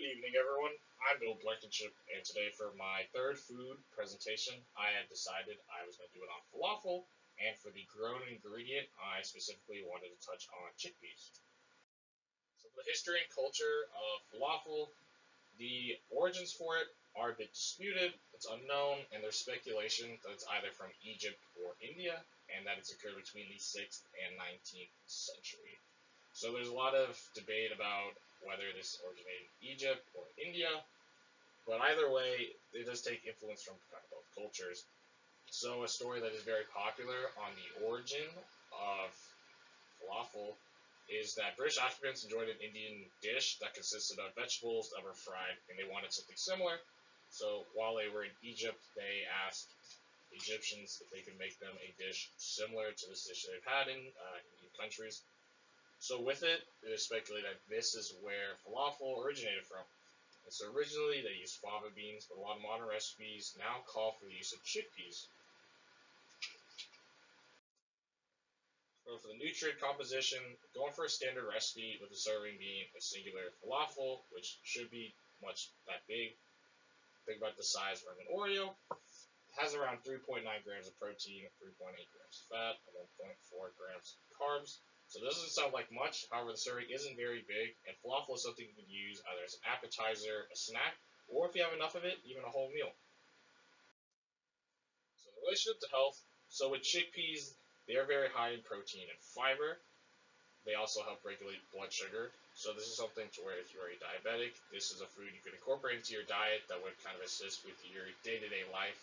Good evening, everyone. I'm Blankenship, and today for my third food presentation, I had decided I was going to do it on falafel, and for the grown ingredient, I specifically wanted to touch on chickpeas. So for the history and culture of falafel, the origins for it are a bit disputed, it's unknown, and there's speculation that it's either from Egypt or India, and that it's occurred between the 6th and 19th century. So there's a lot of debate about whether this originated in Egypt or India, but either way, it does take influence from kind of both cultures. So a story that is very popular on the origin of falafel is that British occupants enjoyed an Indian dish that consisted of vegetables that were fried, and they wanted something similar. So while they were in Egypt, they asked Egyptians if they could make them a dish similar to this dish they've had in Indian countries. So with it, it is speculated that this is where falafel originated from. And so originally they used fava beans, but a lot of modern recipes now call for the use of chickpeas. So for the nutrient composition, going for a standard recipe with the serving being a singular falafel, which should be much that big. Think about the size of an Oreo. It has around 3.9 grams of protein, 3.8 grams of fat, and 1.4 grams of carbs. So this doesn't sound like much, however the serving isn't very big, and falafel is something you can use either as an appetizer, a snack, or if you have enough of it, even a whole meal. So the relationship to health, so with chickpeas, they are very high in protein and fiber. They also help regulate blood sugar. So this is something to where if you are a diabetic, this is a food you could incorporate into your diet that would kind of assist with your day-to-day life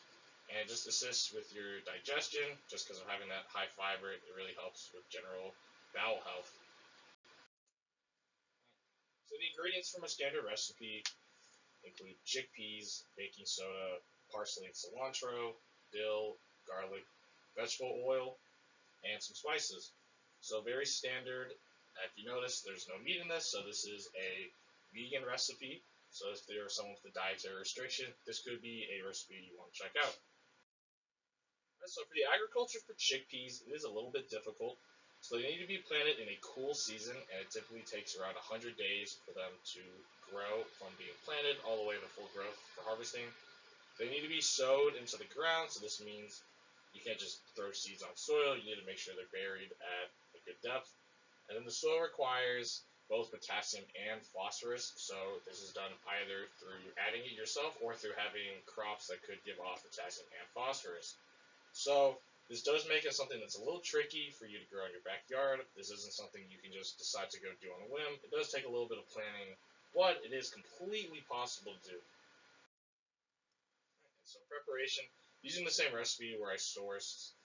and just assists with your digestion. Just because of having that high fiber, it really helps with general bowel health. So the ingredients from a standard recipe include chickpeas, baking soda, parsley and cilantro, dill, garlic, vegetable oil, and some spices. So very standard. If you notice, there's no meat in this, so this is a vegan recipe. So if you're someone with a dietary restriction, this could be a recipe you want to check out. So for the agriculture for chickpeas, it is a little bit difficult. So they need to be planted in a cool season, and it typically takes around 100 days for them to grow from being planted all the way to full growth for harvesting. They need to be sowed into the ground, so this means you can't just throw seeds on soil. You need to make sure they're buried at a good depth. And then the soil requires both potassium and phosphorus, so this is done either through adding it yourself or through having crops that could give off potassium and phosphorus. So this does make it something that's a little tricky for you to grow in your backyard. This isn't something you can just decide to go do on a whim. It does take a little bit of planning, but it is completely possible to do. So preparation, using the same recipe where I sourced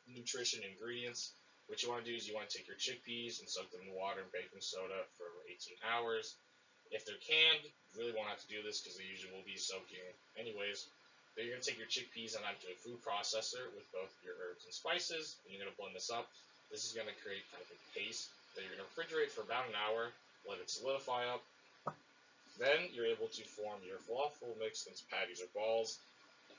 nutrition ingredients. What you want to do is you want to take your chickpeas and soak them in water and baking soda for 18 hours. If they're canned, you really won't have to do this because they usually will be soaking anyways. Then you're going to take your chickpeas and add to a food processor with both your herbs and spices, and you're going to blend this up. This is going to create kind of a paste that you're going to refrigerate for about an hour, let it solidify up. Then you're able to form your falafel mix into patties or balls.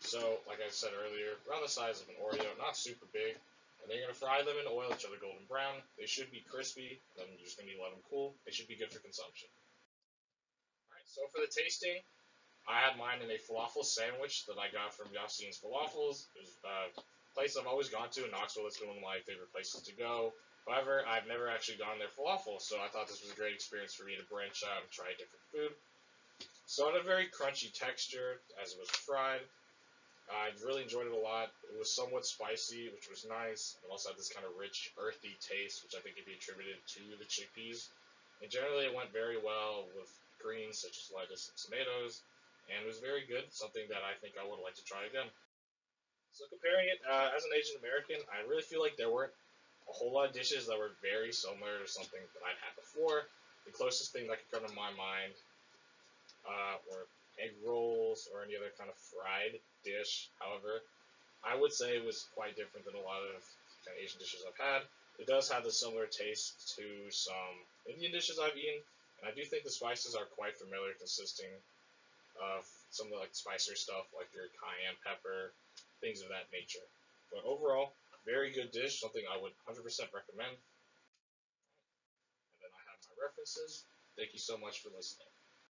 So, like I said earlier, around the size of an Oreo, not super big. And then you're going to fry them in oil until they're golden brown. They should be crispy. Then you're just going to let them cool. They should be good for consumption. Alright, so for the tasting, I had mine in a falafel sandwich that I got from Yassine's Falafels. It was a place I've always gone to in Knoxville. It's been one of my favorite places to go. However, I've never actually gone there falafel, so I thought this was a great experience for me to branch out and try different food. So it had a very crunchy texture as it was fried. I really enjoyed it a lot. It was somewhat spicy, which was nice. It also had this kind of rich, earthy taste, which I think could be attributed to the chickpeas. And generally, it went very well with greens such as lettuce and tomatoes, and it was very good. Something that I think I would like to try again. So comparing it as an Asian American, I really feel like there weren't a whole lot of dishes that were very similar to something that I'd had before. The closest thing that could come to my mind were egg rolls or any other kind of fried dish. However, I would say it was quite different than a lot of kind of Asian dishes I've had. It does have the similar taste to some Indian dishes I've eaten, and I do think the spices are quite familiar, consisting of some of the like spicier stuff like your cayenne pepper, things of that nature. But overall, very good dish, something I would 100% recommend. And then I have my references. Thank you so much for listening.